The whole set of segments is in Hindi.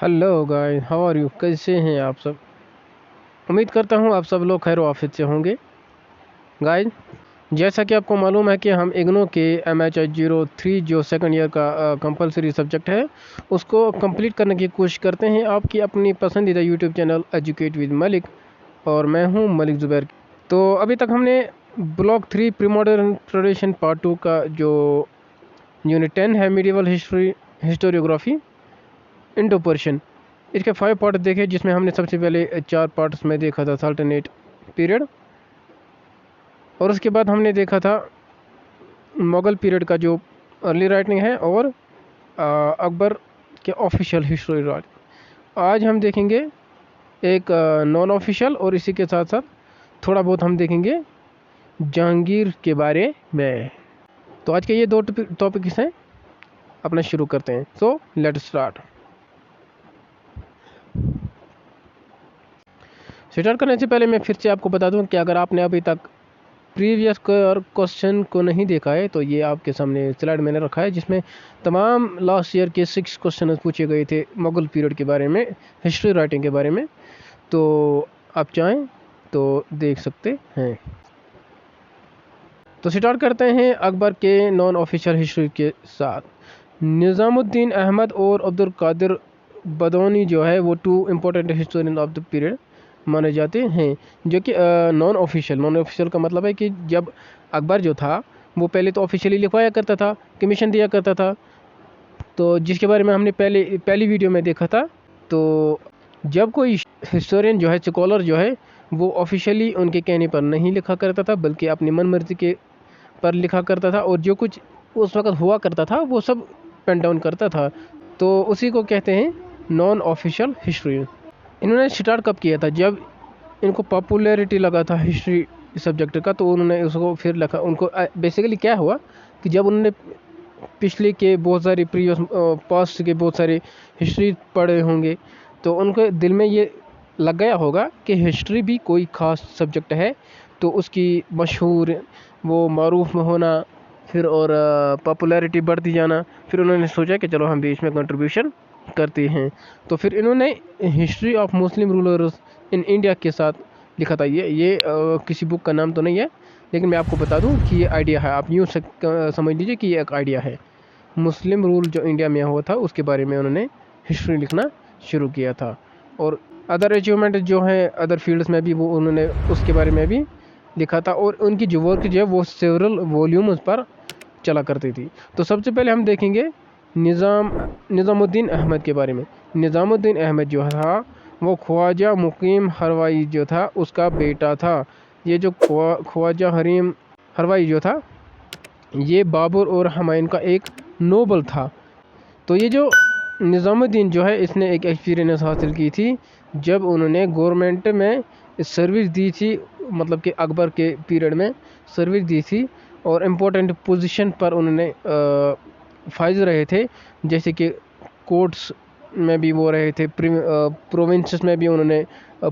Hello guys, how are you? कैसे हैं आप सब? उम्मीद करता हूँ आप सब लोग खैर आफियत से होंगे। गाइस, जैसा कि आपको मालूम है कि हम इग्नू के MH03 जो सेकंड ईयर का कंपलसरी सब्जेक्ट है उसको कंप्लीट करने की कोशिश करते हैं आपकी अपनी पसंदीदा YouTube channel educate with Malik, और मैं हूँ मलिक ज़ुबैर। तो अभी तक हमने block 3 pre modern tradition part 2 का जो यूनिट 10 है मीडिवल हिस्टोरियोग्राफी इंडो पर्शियन, इसके 5 पार्ट देखे, जिसमें हमने सबसे पहले 4 पार्ट्स में देखा था सल्तनत पीरियड, और उसके बाद हमने देखा था मुग़ल पीरियड का जो अर्ली राइटिंग है और अकबर के ऑफिशियल हिस्ट्री राइट। आज हम देखेंगे एक नॉन ऑफिशियल, और इसी के साथ साथ थोड़ा बहुत हम देखेंगे जहांगीर के बारे में। तो आज के ये 2 टॉपिक्स हैं, अपना शुरू करते हैं। सो लेट्स स्टार्ट करने से पहले मैं फिर से आपको बता दूं कि अगर आपने अभी तक प्रीवियस क्वेश्चन को नहीं देखा है तो ये आपके सामने स्लाइड मैंने रखा है, जिसमें तमाम लास्ट ईयर के 6 क्वेश्चन पूछे गए थे मुग़ल पीरियड के बारे में, हिस्ट्री राइटिंग के बारे में। तो आप चाहें तो देख सकते हैं। तो स्टार्ट करते हैं अकबर के नॉन ऑफिशियल हिस्ट्री के साथ। निज़ामुद्दीन अहमद और अब्दुल कादिर बदौनी जो है वो 2 important historian of the period माने जाते हैं, जो कि नॉन ऑफिशियल का मतलब है कि जब अकबर जो था वो पहले तो ऑफिशियली लिखवाया करता था, कमीशन दिया करता था, तो जिसके बारे में हमने पहली वीडियो में देखा था। तो जब कोई हिस्टोरियन जो है, स्कॉलर जो है, वो ऑफिशियली उनके कहने पर नहीं लिखा करता था, बल्कि अपनी मन मर्जी के पर लिखा करता था, और जो कुछ उस वक्त हुआ करता था वो सब पेन डाउन करता था। तो उसी को कहते हैं नॉन ऑफिशियल हिस्ट्री। इन्होंने स्टार्ट कब किया था? जब इनको पॉपुलैरिटी लगा था हिस्ट्री सब्जेक्ट का, तो उन्होंने उसको फिर लिखा। उनको बेसिकली क्या हुआ कि जब उन्होंने पिछले के बहुत सारे प्रीवियस पास्ट के बहुत सारे हिस्ट्री पढ़े होंगे, तो उनके दिल में ये लग गया होगा कि हिस्ट्री भी कोई ख़ास सब्जेक्ट है, तो उसकी मशहूर वो मारूफ में होना, फिर और पॉपुलैरिटी बढ़ती जाना। फिर उन्होंने सोचा कि चलो हम भी इसमें कंट्रीब्यूशन करते हैं। तो फिर इन्होंने history of Muslim rulers in India के साथ लिखा था। ये किसी बुक का नाम तो नहीं है, लेकिन मैं आपको बता दूं कि ये आइडिया है। आप यूँ समझ लीजिए कि ये एक आइडिया है। मुस्लिम रूल जो इंडिया में हुआ था उसके बारे में उन्होंने हिस्ट्री लिखना शुरू किया था, और अदर अचीवमेंट जो है अदर फील्ड्स में भी वो उन्होंने उसके बारे में भी लिखा था, और उनकी जो वर्क जो है वो सेवरल वॉल्यूम्स पर चला करती थी। तो सबसे पहले हम देखेंगे निज़ामुद्दीन अहमद के बारे में। निज़ामुद्दीन अहमद जो था वो ख्वाजा मुकीम हरवाई जो था उसका बेटा था। ये जो ख्वाजा हरीम हरवाई जो था, ये बाबर और हुमायूं का एक नोबल था। तो ये जो निज़ामुद्दीन जो है, इसने एक एक्सपीरियंस हासिल की थी जब उन्होंने गवर्नमेंट में सर्विस दी थी, मतलब कि अकबर के पीरियड में सर्विस दी थी, और इम्पोर्टेंट पोजीशन पर उन्होंने फाइज रहे थे, जैसे कि कोर्ट्स में भी वो रहे थे, प्रोविंसेस में भी उन्होंने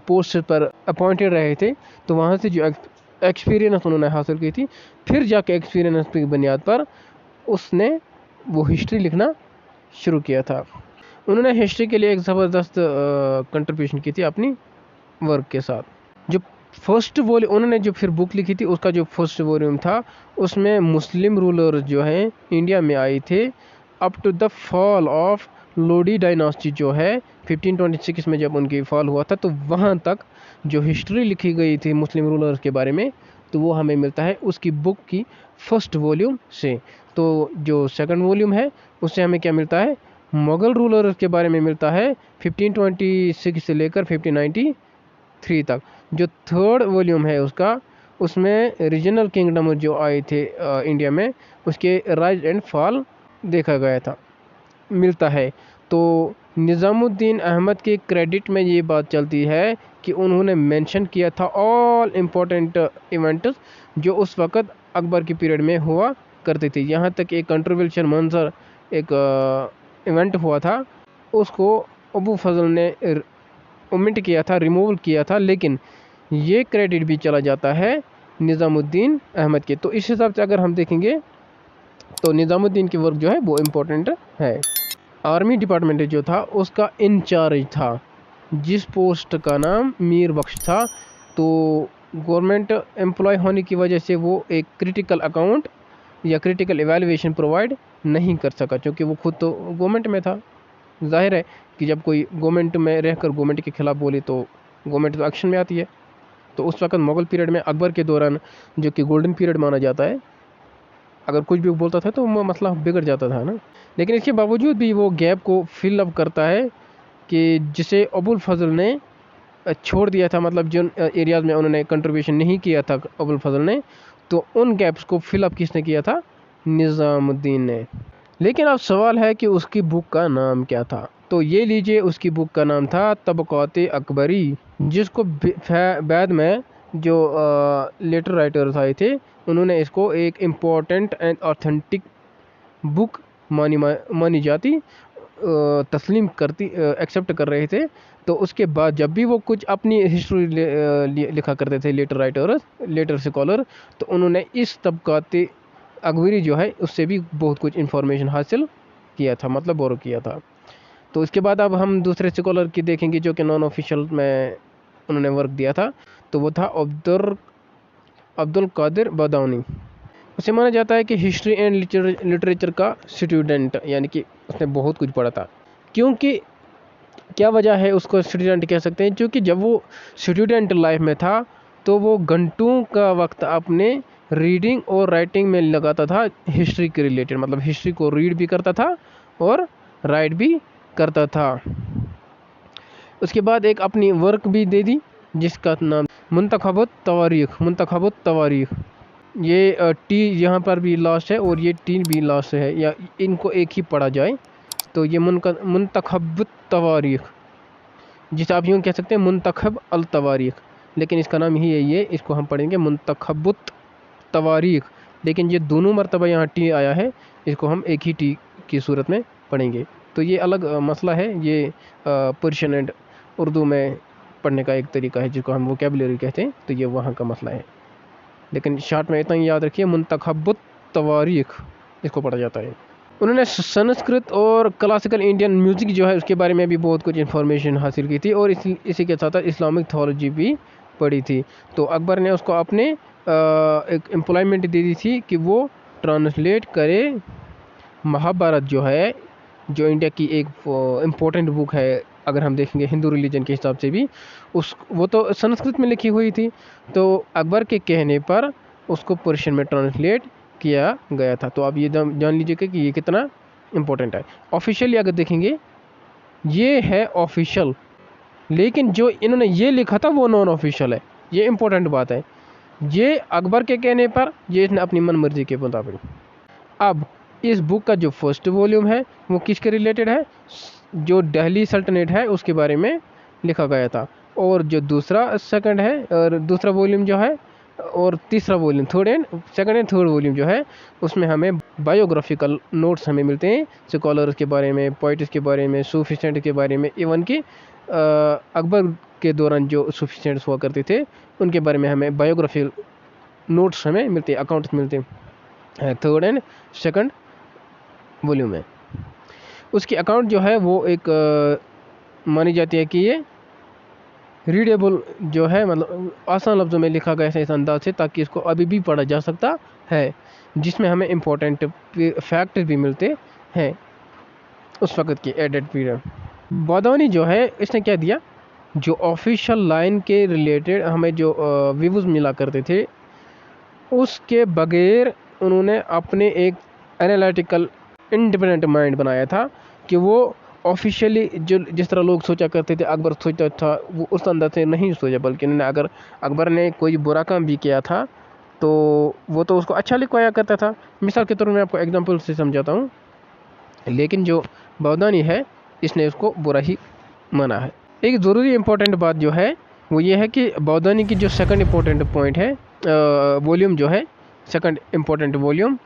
पोस्ट पर अपॉइंटेड रहे थे। तो वहाँ से जो एक्सपीरियंस उन्होंने हासिल की थी, फिर जाके एक्सपीरियंस की बुनियाद पर उसने वो हिस्ट्री लिखना शुरू किया था। उन्होंने हिस्ट्री के लिए एक ज़बरदस्त कंट्रीब्यूशन की थी अपनी वर्क के साथ। जो फर्स्ट वॉल्यूम उन्होंने जो फिर बुक लिखी थी, उसका जो फर्स्ट वॉल्यूम था उसमें मुस्लिम रूलर जो हैं इंडिया में आए थे up to the fall of Lodi dynasty जो है 1526 में जब उनकी फॉल हुआ था, तो वहाँ तक जो हिस्ट्री लिखी गई थी मुस्लिम रूलर्स के बारे में, तो वो हमें मिलता है उसकी बुक की फर्स्ट वॉल्यूम से। तो जो सेकंड वॉल्यूम है उससे हमें क्या मिलता है? मुग़ल रूलर्स के बारे में मिलता है 1526 से लेकर 1593 तक। जो थर्ड वॉल्यूम है उसका, उसमें रीजनल किंगडम जो आए थे इंडिया में, उसके राइज एंड फॉल देखा गया था, मिलता है। तो निज़ामुद्दीन अहमद के क्रेडिट में ये बात चलती है कि उन्होंने मेंशन किया था ऑल इम्पोर्टेंट इवेंट्स जो उस वक़्त अकबर के पीरियड में हुआ करते थे। यहाँ तक एक कंट्रोवर्शियल मंजर एक इवेंट हुआ था, उसको अबू फजल ने ओमिट किया था, रिमूव किया था, लेकिन ये क्रेडिट भी चला जाता है निज़ामुद्दीन अहमद के। तो इस हिसाब से अगर हम देखेंगे तो निज़ामुद्दीन की वर्क जो है वो इम्पोर्टेंट है। आर्मी डिपार्टमेंट जो था उसका इंचार्ज था, जिस पोस्ट का नाम मीर बख्श था। तो गवर्नमेंट एम्प्लॉय होने की वजह से वो एक क्रिटिकल अकाउंट या क्रिटिकल एवेल्युएशन प्रोवाइड नहीं कर सका, क्योंकि वो खुद तो गवर्नमेंट में था। जाहिर है कि जब कोई गवर्नमेंट में रहकर गवर्नमेंट के खिलाफ बोले तो गवर्नमेंट तो एक्शन में आती है। तो उस वक्त मुगल पीरियड में, अकबर के दौरान, जो कि गोल्डन पीरियड माना जाता है, अगर कुछ भी बोलता था तो वो मसला बिगड़ जाता था ना। लेकिन इसके बावजूद भी वो गैप को फिल अप करता है कि जिसे अबुल फजल ने छोड़ दिया था, मतलब जिन एरियाज़ में उन्होंने कंट्रीब्यूशन नहीं किया था अबुल फजल ने, तो उन गैप्स को फिलअप किसने किया था? निज़ामुद्दीन ने। लेकिन अब सवाल है कि उसकी बुक का नाम क्या था। तो ये लीजिए, उसकी बुक का नाम था तबक़ात अकबरी, जिसको बाद में जो लेटर राइटर्स आए थे उन्होंने इसको एक इम्पॉर्टेंट एंड ऑथेंटिक बुक मानी जाती, तस्लीम करती, एक्सेप्ट कर रहे थे। तो उसके बाद जब भी वो कुछ अपनी हिस्ट्री लिखा करते थे लेटर स्कॉलर, तो उन्होंने इस तबक़ात अकबरी जो है उससे भी बहुत कुछ इन्फॉर्मेशन हासिल किया था, मतलब बोरो किया था। तो इसके बाद अब हम दूसरे स्कॉलर की देखेंगे जो कि नॉन ऑफिशियल में उन्होंने वर्क दिया था। तो वो था अब्दुल कादिर बदाऊनी। उसे माना जाता है कि हिस्ट्री एंड लिटरेचर का स्टूडेंट, यानी कि उसने बहुत कुछ पढ़ा था। क्योंकि क्या वजह है उसको स्टूडेंट कह सकते हैं? क्योंकि जब वो स्टूडेंट लाइफ में था तो वो घंटों का वक्त अपने रीडिंग और राइटिंग में लगाता था, हिस्ट्री के रिलेटेड, मतलब हिस्ट्री को रीड भी करता था और राइट भी करता था। उसके बाद एक अपनी वर्क भी दे दी जिसका नाम मुंतखबुत तवारीख। ये टी यहाँ पर भी लास्ट है और ये टी भी लास्ट है, या इनको एक ही पढ़ा जाए। तो ये मुंतखबुत तवारीख, जिसे आप यूँ कह सकते हैं मुंतखब अल तवारीख, लेकिन इसका नाम ही यही है, इसको हम पढ़ेंगे मुंतखबुत तवारीख। लेकिन ये दोनों मरतबा यहाँ टी आया है, इसको हम एक ही टी की सूरत में पढ़ेंगे। तो ये अलग मसला है, ये पर्शियन एंड उर्दू में पढ़ने का एक तरीका है जिसको हम वोकैबुलरी कहते हैं। तो ये वहाँ का मसला है, लेकिन शॉर्ट में इतना ही याद रखिए, मुंतखबुत तवारीख इसको पढ़ा जाता है। उन्होंने संस्कृत और क्लासिकल इंडियन म्यूज़िक जो है उसके बारे में भी बहुत कुछ इन्फॉर्मेशन हासिल की थी, और इसी के साथ साथ इस्लामिक थ्योलॉजी भी पढ़ी थी। तो अकबर ने उसको अपने एक एम्प्लॉयमेंट दे दी थी कि वो ट्रांसलेट करे महाभारत, जो है जो इंडिया की एक इम्पोर्टेंट बुक है, अगर हम देखेंगे हिंदू रिलीजन के हिसाब से भी, वो तो संस्कृत में लिखी हुई थी। तो अकबर के कहने पर उसको पर्शियन में ट्रांसलेट किया गया था। तो आप ये जान लीजिएगा कि ये कितना इम्पोर्टेंट है। ऑफिशियली अगर देखेंगे ये है ऑफिशियल, लेकिन जो इन्होंने ये लिखा था वो नॉन ऑफिशियल है। ये इम्पोर्टेंट बात है, ये अकबर के कहने पर, ये इसने अपनी मन मर्जी के मुताबिक। अब इस बुक का जो फर्स्ट वॉल्यूम है वो किसके रिलेटेड है? जो दिल्ली सल्तनत है उसके बारे में लिखा गया था। और जो दूसरा वॉल्यूम जो है, और तीसरा volume, second and third volume जो है, उसमें हमें बायोग्राफिकल नोट्स हमें मिलते हैं स्कॉलर्स के बारे में, पोइट्स के बारे में, सूफी सेंट के बारे में, इवन कि अकबर के दौरान जो सूफी सेंट्स हुआ करते थे उनके बारे में हमें बायोग्राफिकल नोट्स हमें मिलते हैं, अकाउंट्स मिलते हैं थर्ड एंड सेकंड वॉल्यूम में। उसकी अकाउंट जो है वो एक मानी जाती है कि ये रीडेबल जो है, मतलब आसान लफ्ज़ों में लिखा गया है इस अंदाज से, ताकि इसको अभी भी पढ़ा जा सकता है, जिसमें हमें इम्पोर्टेंट फैक्ट भी मिलते हैं उस वक़्त की एडेड पीरियड। बदाऊनी जो है इसने क्या दिया, जो ऑफिशियल लाइन के रिलेटेड हमें जो व्यूज़ मिला करते थे उसके बगैर उन्होंने अपने एक एनालिटिकल इंडिपेंडेंट माइंड बनाया था कि वो ऑफिशियली जो जिस तरह लोग सोचा करते थे, अकबर सोचता था, वो उस अंदर से नहीं सोचा, बल्कि उन्होंने अगर अकबर ने कोई बुरा काम भी किया था तो वो तो उसको अच्छा लिखवाया करता था। मिसाल के तौर में आपको एग्जांपल से समझाता हूँ। लेकिन जो बदाऊनी है इसने उसको बुरा ही माना है। एक ज़रूरी इम्पोर्टेंट बात जो है वो ये है कि बदाऊनी की जो सेकंड इम्पोर्टेंट पॉइंट है, वॉल्यूम जो है, सेकंड इम्पोर्टेंट वॉल्यूम,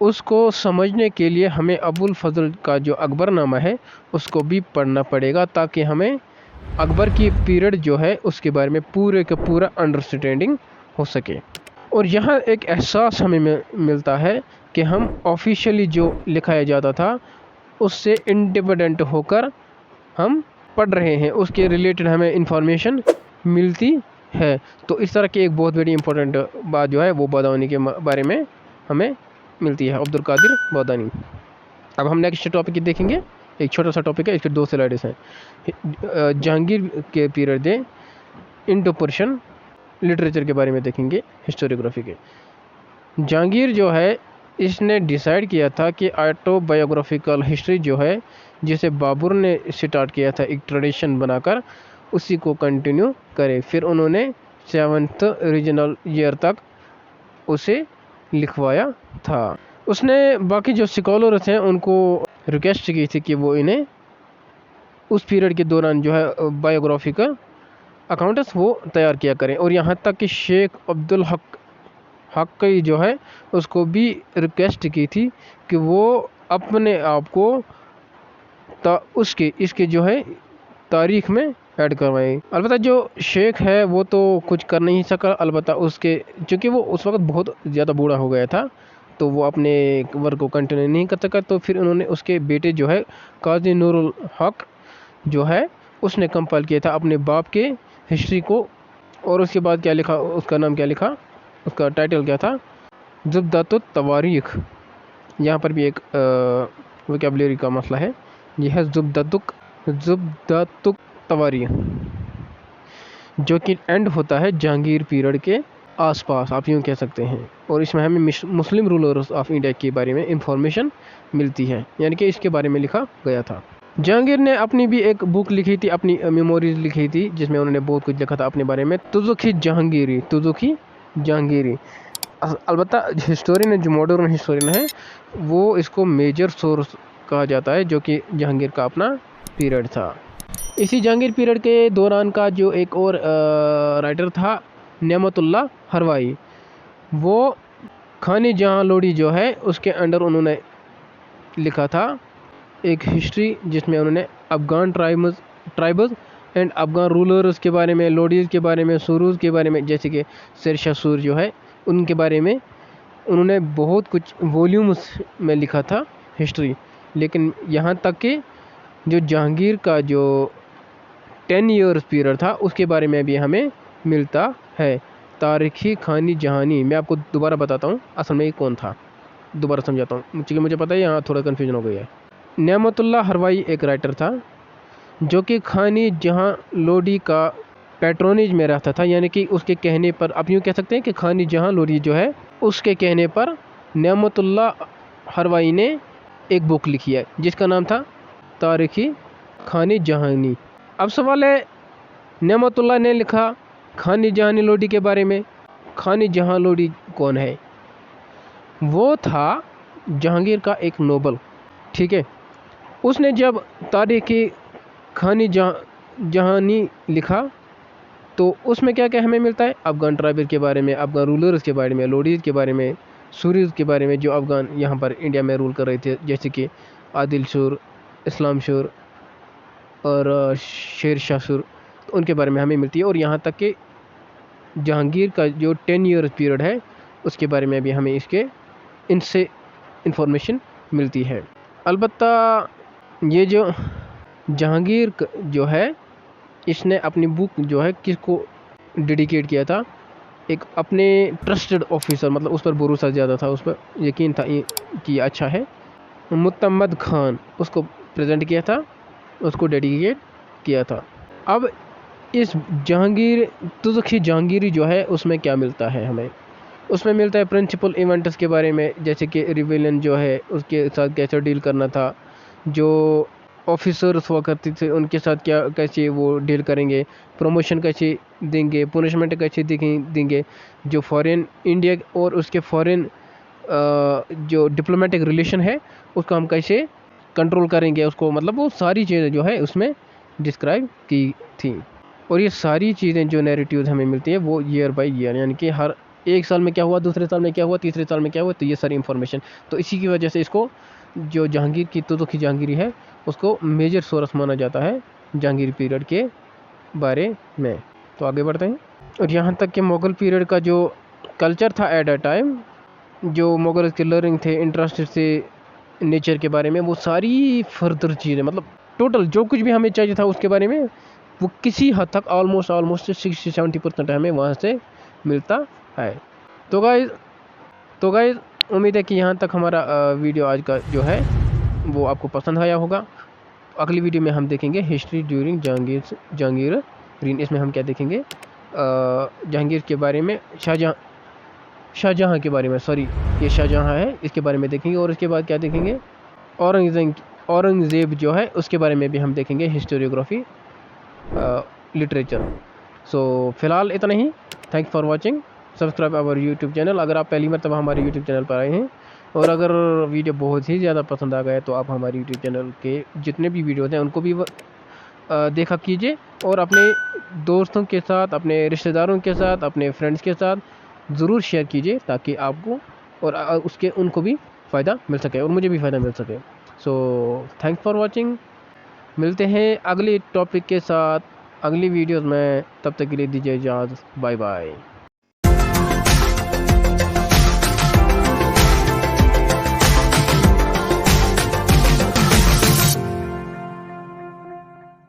उसको समझने के लिए हमें अबुल फजल का जो अकबरनामा है उसको भी पढ़ना पड़ेगा, ताकि हमें अकबर की पीरियड जो है उसके बारे में पूरे का पूरा अंडरस्टैंडिंग हो सके। और यहाँ एक एहसास हमें मिलता है कि हम ऑफिशियली जो लिखाया जाता था उससे इंडिपेंडेंट होकर हम पढ़ रहे हैं, उसके रिलेटेड हमें इंफॉर्मेशन मिलती है। तो इस तरह की एक बहुत बड़ी इंपॉर्टेंट बात जो है वो बदाऊनी के बारे में हमें मिलती है, अब्दुल कादिर बदाऊनी। अब हम नेक्स्ट टॉपिक देखेंगे, एक छोटा सा टॉपिक है, इसके 2 स्लाइड्स हैं। जहांगीर के पीरियड दे इंडो पर्शियन लिटरेचर के बारे में देखेंगे, हिस्टोरियोग्राफी के। जहांगीर जो है इसने डिसाइड किया था कि ऑटोबायोग्राफिकल हिस्ट्री जो है, जिसे बाबर ने स्टार्ट किया था एक ट्रेडिशन बनाकर, उसी को कंटिन्यू करे। फिर उन्होंने 7th रीजनल ईयर तक उसे लिखवाया था। उसने बाकी जो स्कॉलर्स हैं उनको रिक्वेस्ट की थी कि वो इन्हें उस पीरियड के दौरान जो है बायोग्राफिकल अकाउंट्स वो तैयार किया करें। और यहाँ तक कि शेख अब्दुल हक जो है उसको भी रिक्वेस्ट की थी कि वो अपने आप को इसके जो है तारीख में ऐड करवाएं। अलबत्ता जो शेख है वो तो कुछ कर नहीं सका, अलबत्ता उसके चूँकि वो उस वक्त बहुत ज़्यादा बूढ़ा हो गया था तो वो अपने वर्क को कंटिन्यू नहीं कर सका। तो फिर उन्होंने उसके बेटे जो है काजी नूरुल हक जो है उसने कंपाइल किया था अपने बाप के हिस्ट्री को। और उसके बाद क्या लिखा, उसका नाम क्या लिखा, उसका टाइटल क्या था, ज़ुब्दतुत तवारीख। यहाँ पर भी एक वोकैबुलरी का मसला है, यह है ज़ुब्दतुत तवारीख, जो कि एंड होता है जहांगीर पीरियड के आसपास, आप यूँ कह सकते हैं। और इसमें हमें मुस्लिम रूलर्स ऑफ इंडिया के बारे में इंफॉर्मेशन मिलती है, यानी कि इसके बारे में लिखा गया था। जहांगीर ने अपनी भी एक बुक लिखी थी, अपनी मेमोरीज लिखी थी, जिसमें उन्होंने बहुत कुछ लिखा था अपने बारे में, तुज़ुकी जहांगीरी। अलबत्ता हिस्टोरियन, जो मॉडर्न हिस्टोरियन है, वो इसको मेजर सोर्स कहा जाता है, जो कि जहांगीर का अपना पीरियड था। इसी जहांगीर पीरियड के दौरान का जो एक और राइटर था नेमतुल्लाह हरवाई, वो खानी जहां लोडी जो है उसके अंडर उन्होंने लिखा था एक हिस्ट्री, जिसमें उन्होंने Afghan tribes and Afghan rulers के बारे में, लोडीज़ के बारे में, सुरूज़ के बारे में, जैसे कि शेरशाह सूर जो है उनके बारे में उन्होंने बहुत कुछ वॉल्यूम्स में लिखा था हिस्ट्री। लेकिन यहाँ तक कि जो जहांगीर का जो 10 ईयर्स पीरियड था उसके बारे में भी हमें मिलता है। तारीखी खानी जहानी, मैं आपको दोबारा बताता हूँ असल में ये कौन था, दोबारा समझाता हूँ क्योंकि मुझे पता है यहाँ थोड़ा कन्फ्यूजन हो गया है। नेमतुल्लाह हरवाई एक राइटर था जो कि खानी जहां लोडी का पैट्रोनेज में रहता था, यानी कि उसके कहने पर, आप यूँ कह सकते हैं कि खानी जहां लोडी जो है उसके कहने पर नेमतुल्लाह हरवाई ने एक बुक लिखी है जिसका नाम था तारीखी खानी जहानी। अब सवाल है, नेमतुल्लाह ने लिखा खानी जहानी लोडी के बारे में, खानी जहां लोडी कौन है? वो था जहांगीर का एक नोबल, ठीक है। उसने जब तारीखी खानी जहानी लिखा तो उसमें क्या क्या हमें मिलता है, अफ़गान ट्राइबल के बारे में, अफ़गान रूलर्स के बारे में, लोडीज़ के बारे में, सूरीज़ के बारे में, जो अफ़गान यहाँ पर इंडिया में रूल कर रहे थे, जैसे कि आदिल शूर, इस्लाम शूर और शेर शाह शूर, तो उनके बारे में हमें मिलती है। और यहाँ तक कि जहांगीर का जो 10 ईयर पीरियड है उसके बारे में भी हमें इनसे इंफॉर्मेशन मिलती है। अलबत्ता ये जो जहांगीर जो है इसने अपनी बुक जो है किसको डेडिकेट किया था, एक अपने ट्रस्टेड ऑफिसर, मतलब उस पर भरोसा ज़्यादा था, उस पर यकीन था कि अच्छा है, मुतम्मद खान, उसको प्रेजेंट किया था, उसको डेडिकेट किया था। अब इस तुज़ुकी जहांगीरी जो है उसमें क्या मिलता है हमें, उसमें मिलता है प्रिंसिपल इवेंट्स के बारे में, जैसे कि रिबेलियन जो है उसके साथ कैसे डील करना था, जो ऑफिसर्स हुआ करते थे उनके साथ कैसे वो डील करेंगे, प्रमोशन कैसे देंगे, पनिशमेंट कैसे देंगे, जो फॉरेन इंडिया और उसके फॉरेन जो डिप्लोमेटिक रिलेशन है उसको हम कैसे कंट्रोल करेंगे उसको, मतलब वो सारी चीज़ें जो है उसमें डिस्क्राइब की थी। और ये सारी चीज़ें जो नैरेटिव्स हमें मिलती है वो ईयर बाय ईयर, यानी कि हर एक साल में क्या हुआ, दूसरे साल में क्या हुआ, तीसरे साल में क्या हुआ, तो ये सारी इन्फॉर्मेशन, तो इसी की वजह से इसको जो जहांगीर की तुज़ुकी जहांगीरी है उसको मेजर सोर्स माना जाता है जहांगीर पीरियड के बारे में। तो आगे बढ़ते हैं। और यहाँ तक कि मुग़ल पीरियड का जो कल्चर था एट अ टाइम, जो मुग़ल के लर्निंग थे, इंटरेस्ट थे नेचर के बारे में, वो सारी फर्दर चीज़ें, मतलब टोटल जो कुछ भी हमें चाहिए था उसके बारे में, वो किसी हद तक ऑलमोस्ट 60-70% हमें वहाँ से मिलता है। तो गाइस उम्मीद है कि यहाँ तक हमारा वीडियो आज का जो है वो आपको पसंद आया होगा। अगली वीडियो में हम देखेंगे हिस्ट्री ड्यूरिंग जहांगीर रीन। इसमें हम क्या देखेंगे, जहांगीर के बारे में, शाहजहाँ के बारे में, सॉरी ये शाहजहाँ है, इसके बारे में देखेंगे। और इसके बाद क्या देखेंगे, औरंगज़ेब जो है उसके बारे में भी हम देखेंगे, हिस्टोरियोग्राफी लिटरेचर। सो फिलहाल इतना ही। Thanks for watching, subscribe our YouTube channel अगर आप पहली मरतबा हमारे यूट्यूब चैनल पर आए हैं। और अगर वीडियो बहुत ही ज़्यादा पसंद आ गया तो आप हमारे यूट्यूब चैनल के जितने भी वीडियोज़ हैं उनको भी देखा कीजिए, और अपने दोस्तों के साथ, अपने रिश्तेदारों के साथ, अपने फ्रेंड्स के साथ ज़रूर शेयर कीजिए, ताकि आपको और उसके उनको भी फ़ायदा मिल सके और मुझे भी फ़ायदा मिल सके। सो थैंक्स फॉर वॉचिंग, मिलते हैं अगले टॉपिक के साथ अगली वीडियोज़ में। तब तक के लिए दीजिए इजाज़त, बाय बाय।